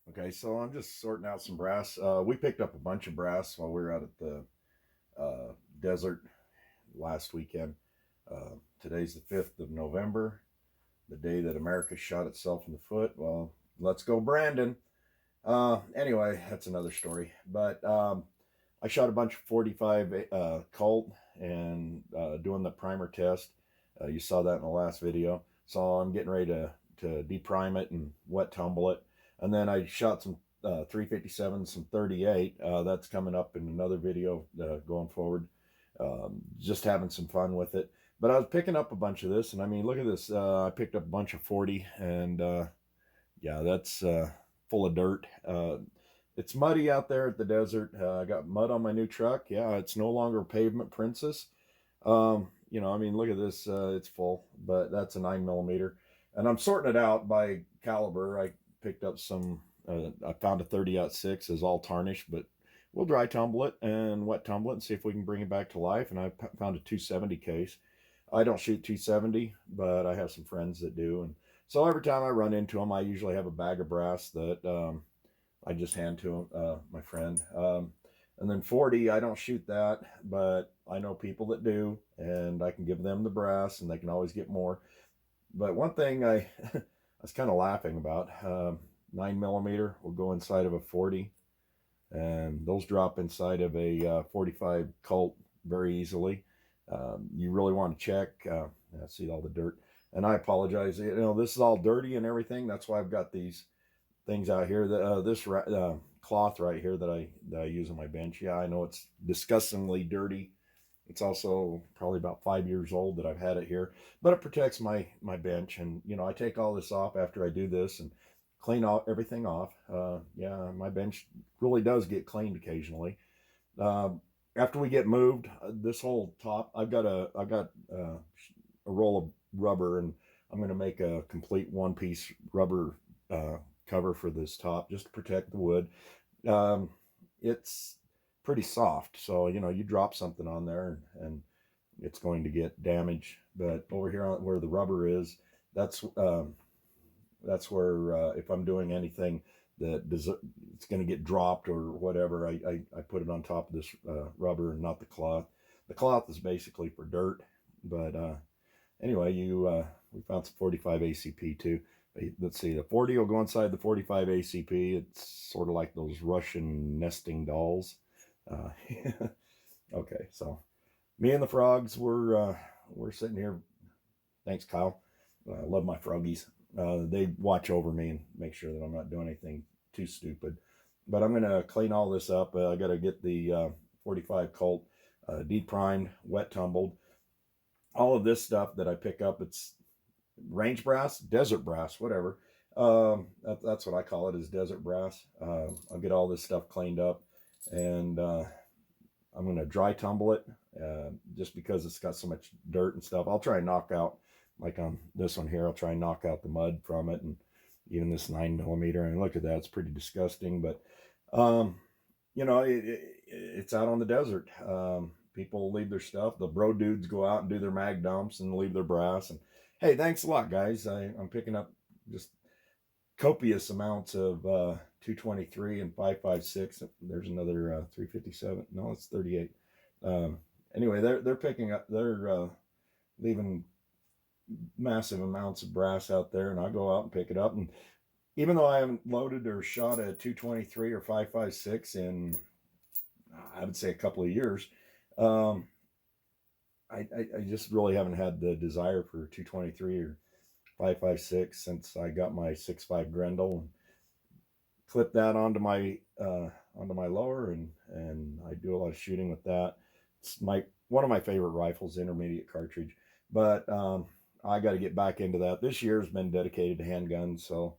Okay, so I'm just sorting out some brass. We picked up a bunch of brass while we were out at the desert last weekend. Today's the 5th of November, the day that America shot itself in the foot. Well, let's go, Brandon. Anyway, that's another story. But I shot a bunch of 45 Colt and doing the primer test. You saw that in the last video. So I'm getting ready to deprime it and wet tumble it. And then I shot some 357, some 38. That's coming up in another video going forward. Just having some fun with it. But I was picking up a bunch of this, and I mean, look at this. I picked up a bunch of 40, and yeah, that's full of dirt. It's muddy out there at the desert. I got mud on my new truck. Yeah, it's no longer Pavement Princess. I mean, look at this. It's full, but that's a 9 millimeter, and I'm sorting it out by caliber. I picked up some. I found a 30-06 is all tarnished, but we'll dry tumble it and wet tumble it and see if we can bring it back to life. And I found a 270 case. I don't shoot 270, but I have some friends that do, and so every time I run into them, I usually have a bag of brass that I just hand to my friend. And then 40, I don't shoot that, but I know people that do, and I can give them the brass, and they can always get more. But one thing I was kind of laughing about, 9 millimeter will go inside of a 40, and those drop inside of a 45 Colt very easily. You really want to check. See all the dirt, and I apologize. This is all dirty and everything. That's why I've got these things out here. This cloth right here that I use on my bench. Yeah, I know it's disgustingly dirty. It's also probably about 5 years old that I've had it here, but it protects my bench. And I take all this off after I do this and clean everything off. Yeah, my bench really does get cleaned occasionally. Uh, After we get moved, this whole top, I've got a roll of rubber, and I'm going to make a complete one-piece rubber cover for this top just to protect the wood. It's pretty soft, so you drop something on there and it's going to get damaged. But over here where the rubber is, that's where if I'm doing anything that it's going to get dropped or whatever, I put it on top of this rubber and not the cloth. The cloth is basically for dirt, but anyway, we found some 45 ACP too. Let's see, the 40 will go inside the 45 ACP. It's sort of like those Russian nesting dolls. Uh, okay, so me and the frogs, we're sitting here. Thanks, Kyle. I love my froggies. They watch over me and make sure that I'm not doing anything too stupid. But I'm gonna clean all this up. I got to get the 45 Colt deep primed, wet tumbled. All of this stuff that I pick up, it's range brass, desert brass, whatever. That's what I call it, is desert brass. I'll get all this stuff cleaned up, and I'm going to dry tumble it just because it's got so much dirt and stuff. I'll try and knock out, like on this one here, I'll try and knock out the mud from it, and even this 9 millimeter. And look at that, it's pretty disgusting. But, it's out on the desert. People leave their stuff. The bro dudes go out and do their mag dumps and leave their brass. And hey, thanks a lot, guys. I'm picking up just copious amounts of 223 and 556. There's another 357. No, it's 38. Anyway, they're picking up. They're leaving massive amounts of brass out there, and I go out and pick it up. And even though I haven't loaded or shot a 223 or 556 in, I would say, a couple of years, I just really haven't had the desire for 223 or 556 since I got my 6.5 Grendel and clip that onto my lower, and I do a lot of shooting with that. It's one of my favorite rifles, intermediate cartridge. But I got to get back into that. This year has been dedicated to handguns, so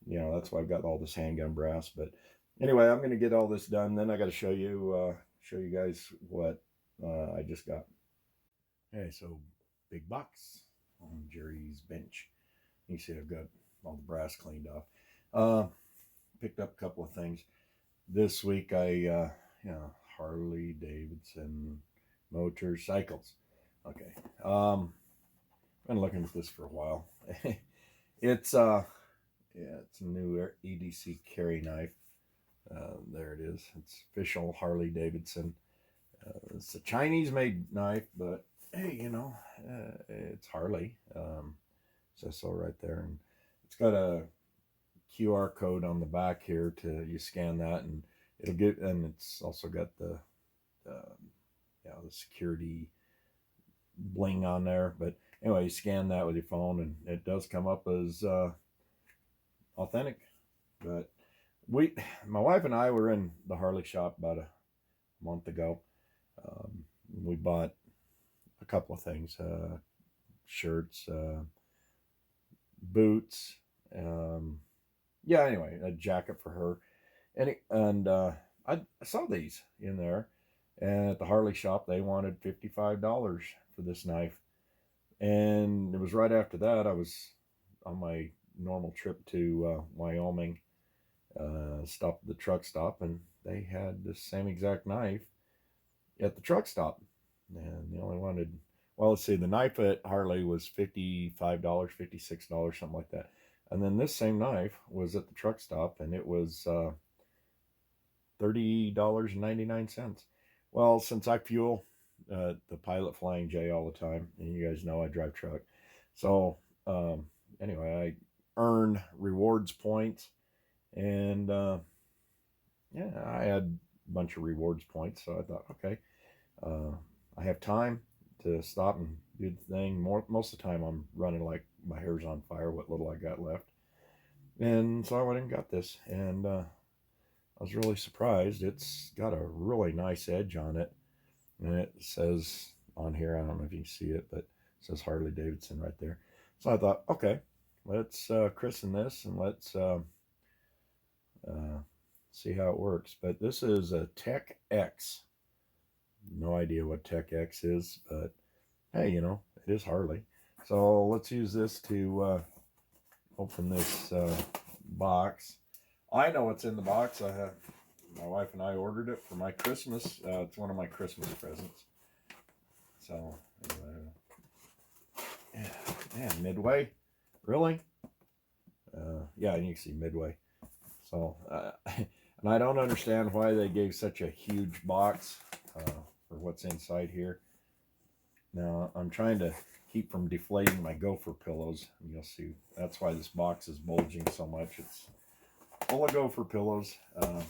that's why I've got all this handgun brass. But anyway, I'm going to get all this done. Then I got to show you guys what I just got. Okay, so big box on Jerry's bench. You see I've got all the brass cleaned off. Picked up a couple of things. This week Harley Davidson motorcycles. Okay. Been looking at this for a while. it's Yeah, it's a new EDC carry knife. There it is. It's official Harley Davidson. It's a Chinese made knife, but hey, it's Harley. Says so right there. And it's got a QR code on the back here to you scan that and it'll get, and it's also got the the security bling on there. But anyway, you scan that with your phone and it does come up as authentic. But my wife and I were in the Harley shop about a month ago. We bought a couple of things, shirts, boots, anyway, a jacket for her. And I saw these in there, and at the Harley shop they wanted $55 for this knife. And it was right after that I was on my normal trip to Wyoming, stopped at the truck stop, and they had the same exact knife at the truck stop. And they only wanted, well, let's see, the knife at Harley was $55, $56, something like that. And then this same knife was at the truck stop, and it was $30.99. Well, since I fuel the Pilot Flying J all the time, and you guys know I drive truck, so anyway, I earn rewards points, and I had a bunch of rewards points, so I thought, okay, I have time to stop and do the thing. Most of the time I'm running like my hair's on fire, what little I got left. And so I went and got this, and I was really surprised. It's got a really nice edge on it, and it says on here, I don't know if you can see it, but it says Harley Davidson right there. So I thought, okay, let's christen this, and let's see how it works. But this is a Tech X. No idea what Tech X is, but hey, it is Harley. So let's use this to open this box. I know what's in the box. My wife and I ordered it for my Christmas. It's one of my Christmas presents. So, yeah, Midway, really? Yeah, and you can see Midway. So, and I don't understand why they gave such a huge box for what's inside here. Now, I'm trying to keep from deflating my gopher pillows. And you'll see that's why this box is bulging so much. It's full of gopher pillows. And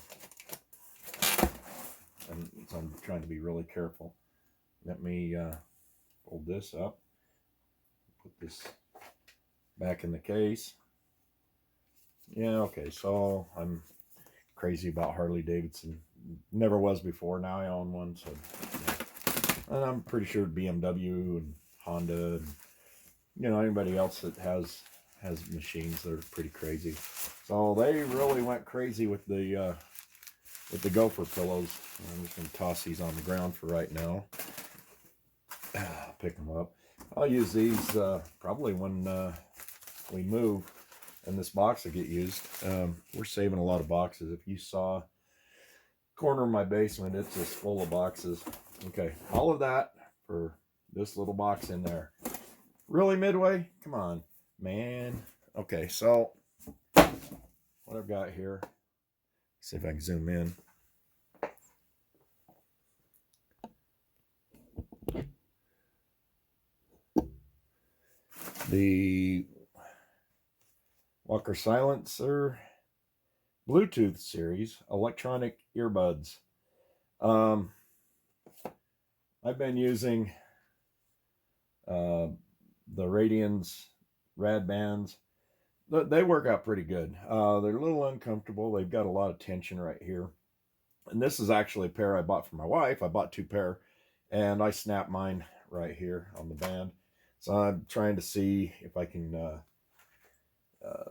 so I'm trying to be really careful. Let me fold this up. Put this back in the case. Yeah, okay, so I'm crazy about Harley Davidson. Never was before. Now I own one, so yeah. And I'm pretty sure BMW and Honda and anybody else that has machines that are pretty crazy. So they really went crazy with the gopher pillows. I'm just going to toss these on the ground for right now. Pick them up. I'll use these probably when we move, and this box will get used. We're saving a lot of boxes. If you saw corner of my basement, it's just full of boxes. Okay, all of that for this little box in there. Really, Midway? Come on, man. Okay, so what I've got here, see if I can zoom in. The Walker Silencer Bluetooth series electronic earbuds. I've been using the Radians Rad Bands. They work out pretty good. They're a little uncomfortable. They've got a lot of tension right here. And this is actually a pair I bought for my wife. I bought 2 pair, and I snapped mine right here on the band. So I'm trying to see if I can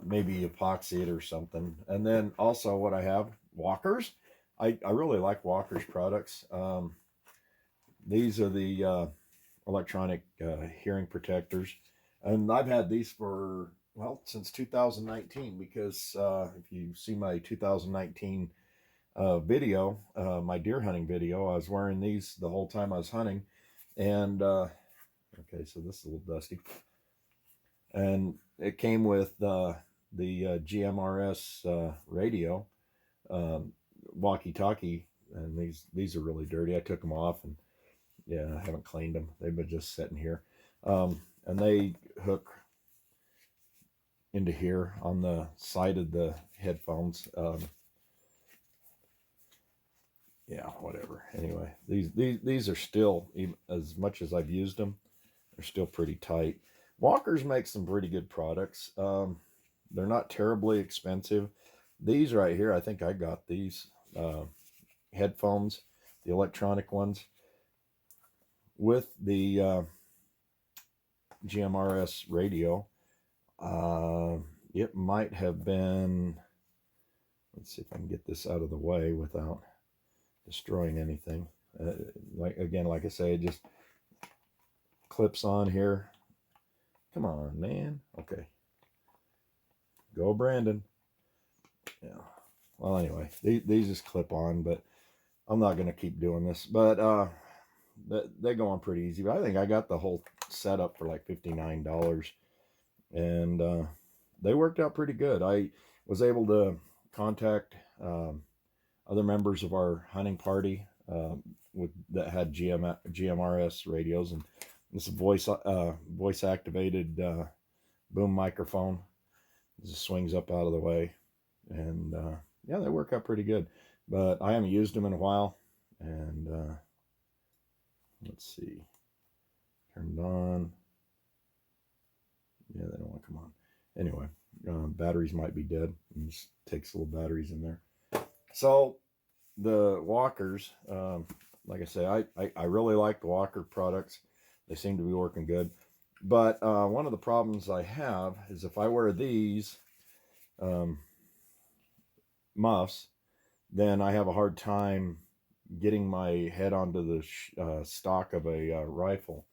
maybe epoxy it or something. And then also what I have, Walkers. I really like Walkers products. These are the electronic hearing protectors. And I've had these for, well, since 2019, because if you see my 2019 video, my deer hunting video, I was wearing these the whole time I was hunting. And okay, so this is a little dusty. And it came with the GMRS radio walkie-talkie, and these are really dirty. I took them off, and yeah, I haven't cleaned them. They've been just sitting here, and they hook into here on the side of the headphones. Yeah, whatever. Anyway, these are still, even as much as I've used them, they're still pretty tight. Walkers make some pretty good products. They're not terribly expensive. These right here, I think I got these headphones, the electronic ones, with the GMRS radio. It might have been, let's see if I can get this out of the way without destroying anything. Like I say, it just clips on here. Come on, man. Okay. Go, Brandon. Yeah. Well, anyway, these just clip on, but I'm not going to keep doing this. But they go on pretty easy. But I think I got the whole setup for like $59. And they worked out pretty good. I was able to contact other members of our hunting party that had GMRS radios, and this is voice activated boom microphone. It just swings up out of the way, and yeah, they work out pretty good. But I haven't used them in a while, and let's see, turned on. Yeah, they don't want to come on. Anyway, batteries might be dead. It just takes little batteries in there. So the walkers, like I say, I really like the walker products. They seem to be working good. But one of the problems I have is if I wear these muffs, then I have a hard time getting my head onto the stock of a rifle.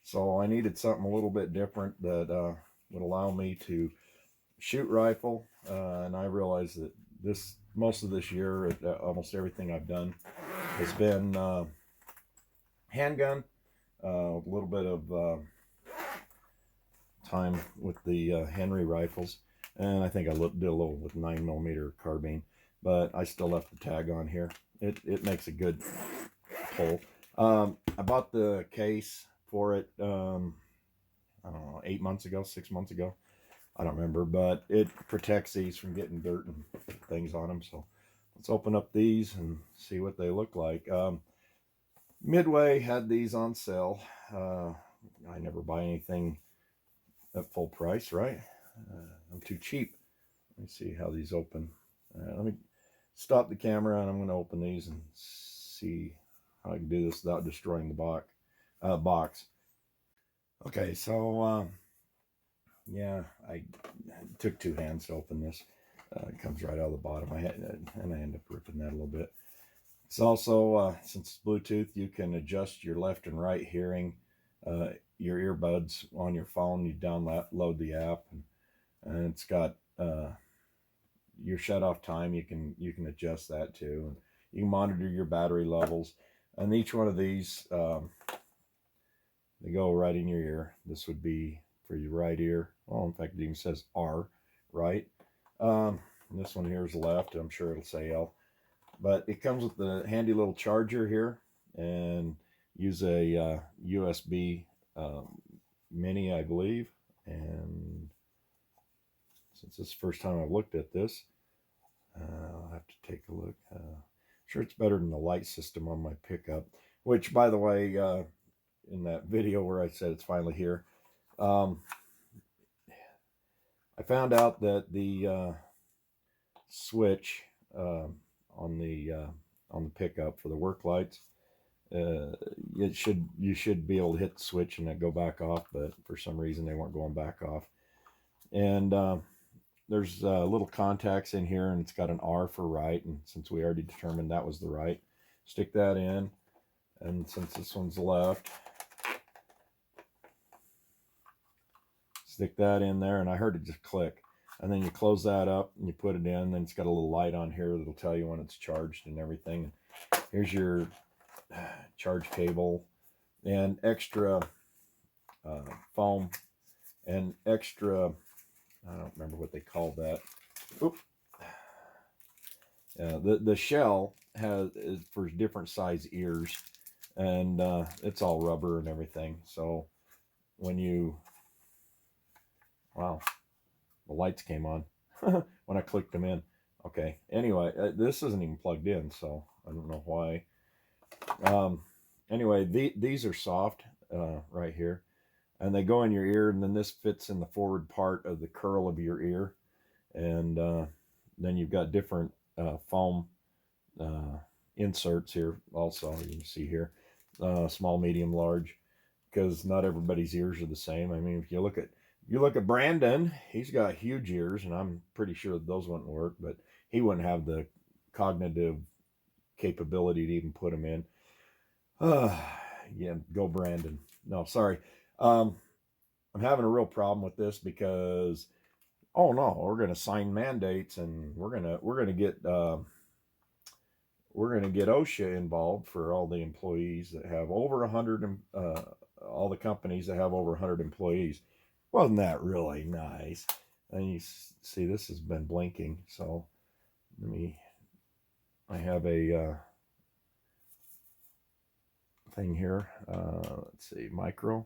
So I needed something a little bit different that would allow me to shoot rifle. And I realized that most of this year, almost everything I've done has been handgun, a little bit of time with the Henry rifles, and I think I did a little with 9mm carbine, but I still left the tag on here. It makes a good pull. I bought the case for it, I don't know, 8 months ago, 6 months ago. I don't remember, but it protects these from getting dirt and things on them. So let's open up these and see what they look like. Midway had these on sale. I never buy anything at full price, right? I'm too cheap. Let me see how these open. Let me stop the camera, and I'm going to open these and see how I can do this without destroying the box. Okay, so yeah, I took 2 hands to open this. It comes right out of the bottom. And I end up ripping that a little bit. It's also, since it's Bluetooth, you can adjust your left and right hearing. Your earbuds on your phone, you download the app, and it's got your shut-off time. You can adjust that too. And you can monitor your battery levels. And each one of these, they go right in your ear. This would be for your right ear. Well, in fact, it even says R, right? This one here is left. I'm sure it'll say L. But it comes with the handy little charger here, and use a USB mini, I believe. And since this is the first time I've looked at this, I'll have to take a look. Sure, it's better than the light system on my pickup, which, by the way, in that video where I said it's finally here, I found out that the switch on the pickup for the work lights, you should be able to hit the switch and it go back off, but for some reason they weren't going back off. And there's little contacts in here, and it's got an R for right, and since we already determined that was the right, stick that in. And since this one's left, stick that in there, and I heard it just click. And then you close that up and you put it in, and then it's got a little light on here that'll tell you when it's charged and everything. Here's your charge cable and extra foam and extra I don't remember what they called that. Oop. The shell is for different size ears, and it's all rubber and everything. So when you, wow, the lights came on when I clicked them in. Okay. Anyway, this isn't even plugged in, so I don't know why. Anyway, these are soft right here, and they go in your ear, and then this fits in the forward part of the curl of your ear, and then you've got different foam inserts here. Also, you can see here, small, medium, large, because not everybody's ears are the same. I mean, if you look at Brandon, he's got huge ears, and I'm pretty sure those wouldn't work, but he wouldn't have the cognitive capability to even put them in. Yeah, go Brandon. No, sorry. Um, I'm having a real problem with this because, oh no, we're going to sign mandates, and we're gonna get OSHA involved for all the employees that have over 100, all the companies that have over 100 employees. Wasn't that really nice? And you see, this has been blinking. So I have a thing here. Let's see, micro,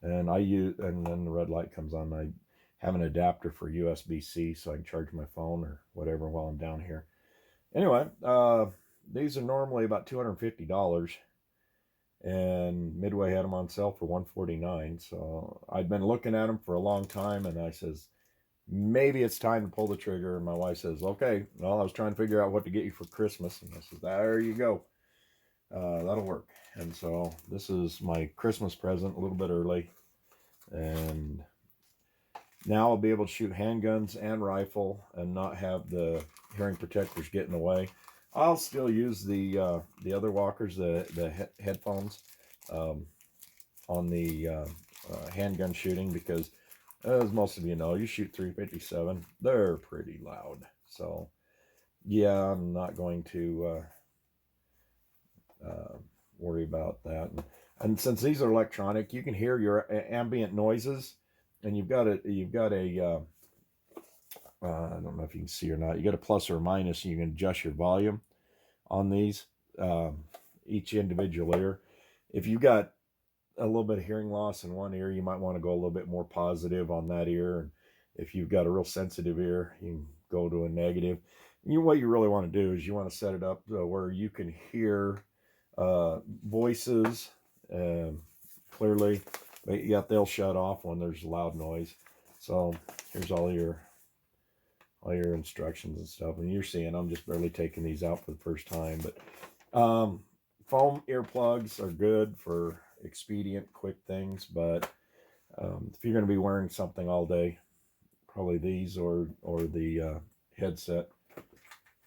and and then the red light comes on. I have an adapter for USB-C, so I can charge my phone or whatever while I'm down here. Anyway, these are normally about $250, and Midway had them on sale for $149. So I'd been looking at them for a long time, and I says, maybe it's time to pull the trigger. And my wife says, okay, well, I was trying to figure out what to get you for Christmas. And I said, there you go. That'll work. And so this is my Christmas present, a little bit early. And now I'll be able to shoot handguns and rifle and not have the hearing protectors get in the way. I'll still use the other walkers, the headphones on the handgun shooting, because as most of you know, you shoot 357, they're pretty loud. So yeah, I'm not going to worry about that. And since these are electronic, you can hear your ambient noises, and you've got a I don't know if you can see or not. You got a plus or a minus, and you can adjust your volume on these, each individual ear. If you've got a little bit of hearing loss in one ear, you might want to go a little bit more positive on that ear. And if you've got a real sensitive ear, you can go to a negative. What you really want to do is you want to set it up where you can hear voices clearly, but yet they'll shut off when there's loud noise. So here's all your instructions and stuff, and you're seeing I'm just barely taking these out for the first time. But foam earplugs are good for expedient, quick things, but if you're going to be wearing something all day, probably these or the headset.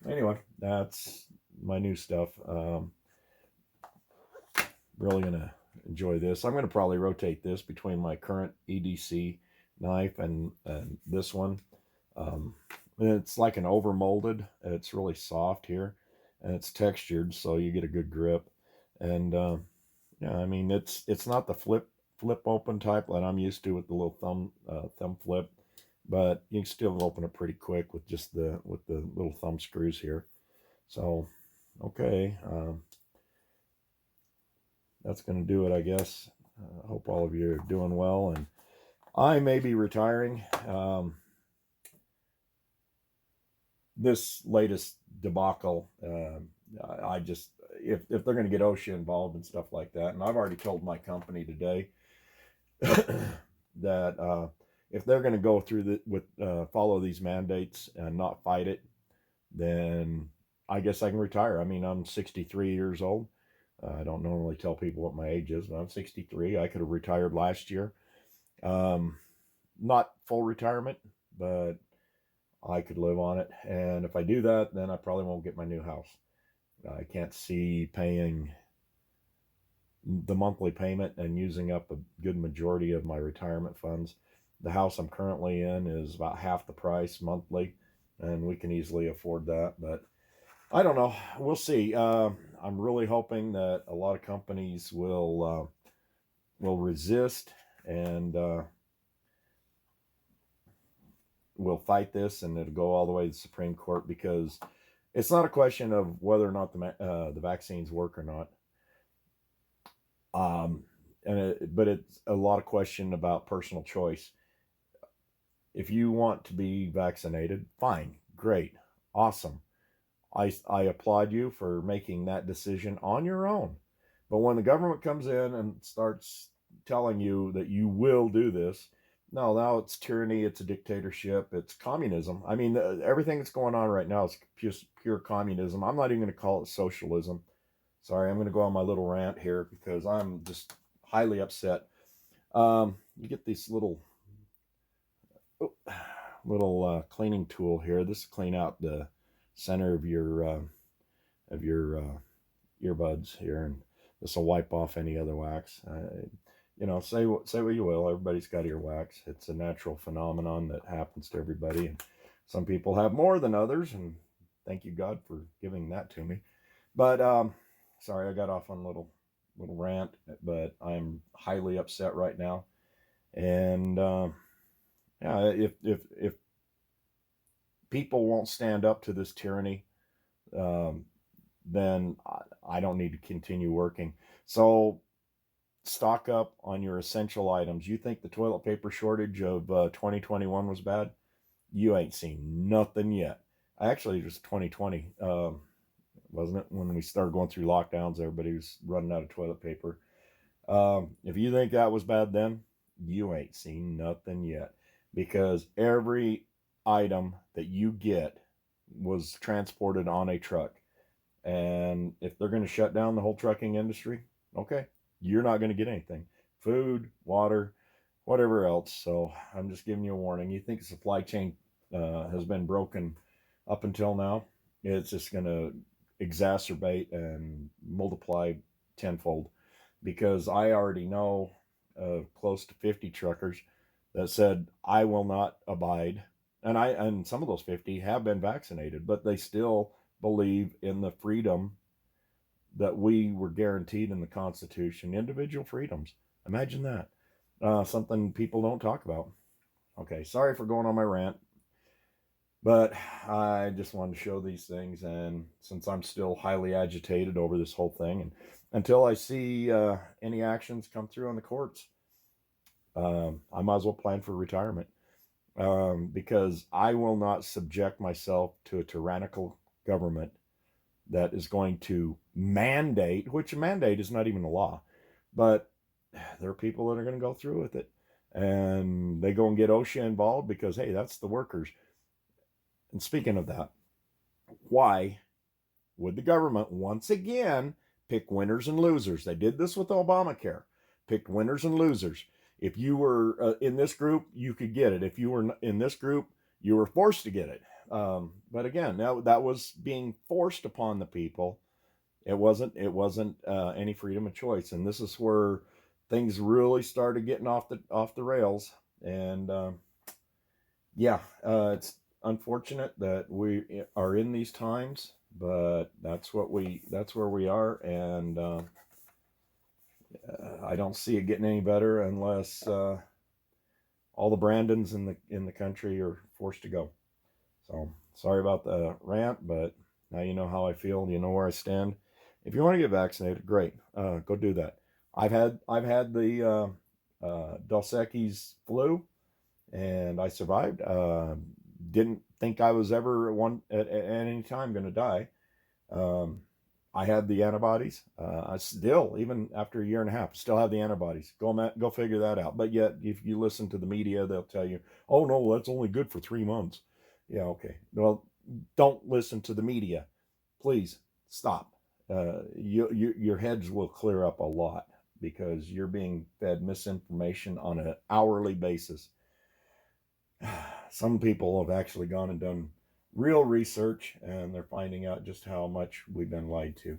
Anyway, that's my new stuff. Really going to enjoy this. I'm going to probably rotate this between my current EDC knife and this one. It's like an over molded. It's really soft here, and it's textured, so you get a good grip. And yeah, I mean, it's not the flip open type that I'm used to with the little thumb flip, but you can still open it pretty quick with just the little thumb screws here. So okay, that's going to do it, I guess. I hope all of you are doing well, and I may be retiring. This latest debacle, I just, if they're going to get OSHA involved and stuff like that, and I've already told my company today that if they're going to go through follow these mandates and not fight it, then I guess I can retire. I mean, I'm 63 years old. I don't normally tell people what my age is, but I'm 63. I could have retired last year. Not full retirement, but I could live on it. And if I do that, then I probably won't get my new house. I can't see paying the monthly payment and using up a good majority of my retirement funds. The house I'm currently in is about half the price monthly, and we can easily afford that. But I don't know. We'll see. I'm really hoping that a lot of companies will resist, and will fight this, and it'll go all the way to the Supreme Court, because it's not a question of whether or not the vaccines work or not. But it's a lot of question about personal choice. If you want to be vaccinated, fine, great, awesome. I applaud you for making that decision on your own. But when the government comes in and starts telling you that you will do this, no, now it's tyranny, it's a dictatorship, it's communism. I mean, everything that's going on right now is pure communism. I'm not even going to call it socialism. Sorry, I'm going to go on my little rant here because I'm just highly upset. You get this little cleaning tool here. This will clean out the center of your earbuds here, and this will wipe off any other wax. Say what you will. Everybody's got earwax. It's a natural phenomenon that happens to everybody, and some people have more than others. And thank you, God, for giving that to me. But sorry, I got off on a little rant, but I'm highly upset right now. And if people won't stand up to this tyranny, then I don't need to continue working. So stock up on your essential items. You think the toilet paper shortage of 2021 was bad? You ain't seen nothing yet. Actually, it was 2020, wasn't it? When we started going through lockdowns, everybody was running out of toilet paper. If you think that was bad then, you ain't seen nothing yet, because every item that you get was transported on a truck. And if they're going to shut down the whole trucking industry, okay, you're not going to get anything. Food, water, whatever else. So I'm just giving you a warning. You think the supply chain has been broken up until now, it's just going to exacerbate and multiply tenfold, because I already know close to 50 truckers that said, I will not abide. And some of those 50 have been vaccinated, but they still believe in the freedom that we were guaranteed in the Constitution, individual freedoms. Imagine that. Something people don't talk about. Okay, sorry for going on my rant, but I just wanted to show these things. And since I'm still highly agitated over this whole thing, and until I see any actions come through on the courts, I might as well plan for retirement, because I will not subject myself to a tyrannical government that is going to mandate, which a mandate is not even a law, but there are people that are going to go through with it, and they go and get OSHA involved because, hey, that's the workers. And speaking of that, why would the government once again pick winners and losers? They did this with Obamacare, picked winners and losers. If you were in this group, you could get it. If you were in this group, you were forced to get it. But again, that was being forced upon the people. It wasn't any freedom of choice. And this is where things really started getting off the rails. And it's unfortunate that we are in these times, but that's where we are. And I don't see it getting any better unless all the Brandons in the country are forced to go. So sorry about the rant, but now you know how I feel. You know where I stand. If you want to get vaccinated, great. Go do that. I've had the Dos Equis flu, and I survived. Didn't think I was ever at any time going to die. I had the antibodies. I still, even after a year and a half, still have the antibodies. Go figure that out. But yet, if you listen to the media, they'll tell you, oh no, that's only good for 3 months. Yeah, okay. Well, don't listen to the media. Please stop. Your heads will clear up a lot, because you're being fed misinformation on an hourly basis. Some people have actually gone and done real research, and they're finding out just how much we've been lied to.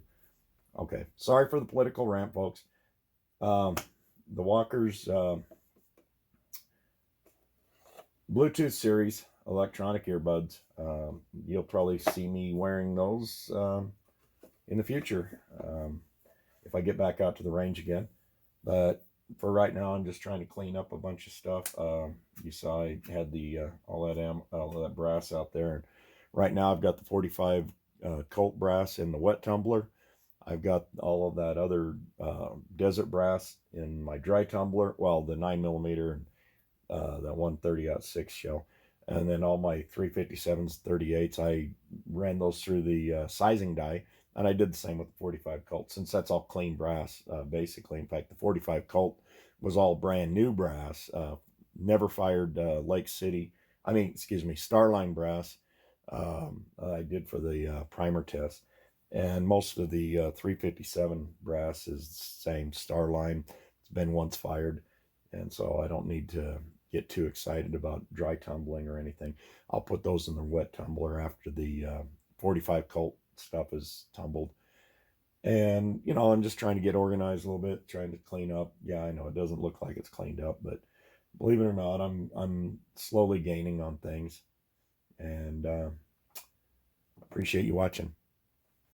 Okay, sorry for the political rant, folks. The Walker's Bluetooth series electronic earbuds. You'll probably see me wearing those in the future if I get back out to the range again. But for right now, I'm just trying to clean up a bunch of stuff. You saw I had the all that brass out there, and right now I've got the 45 Colt brass in the wet tumbler. I've got all of that other desert brass in my dry tumbler. Well, the 9mm and that 130-06 shell, and then all my 357s, 38s. I ran those through the sizing die, and I did the same with the 45 Colt, since that's all clean brass, basically. In fact, the 45 Colt was all brand new brass, never fired Lake City. I mean, excuse me, Starline brass. I did for the primer test, and most of the 357 brass is the same Starline. It's been once fired, and so I don't need to get too excited about dry tumbling or anything. I'll put those in the wet tumbler after the 45 Colt stuff is tumbled. And, I'm just trying to get organized a little bit, trying to clean up. Yeah, I know it doesn't look like it's cleaned up, but believe it or not, I'm slowly gaining on things. And appreciate you watching.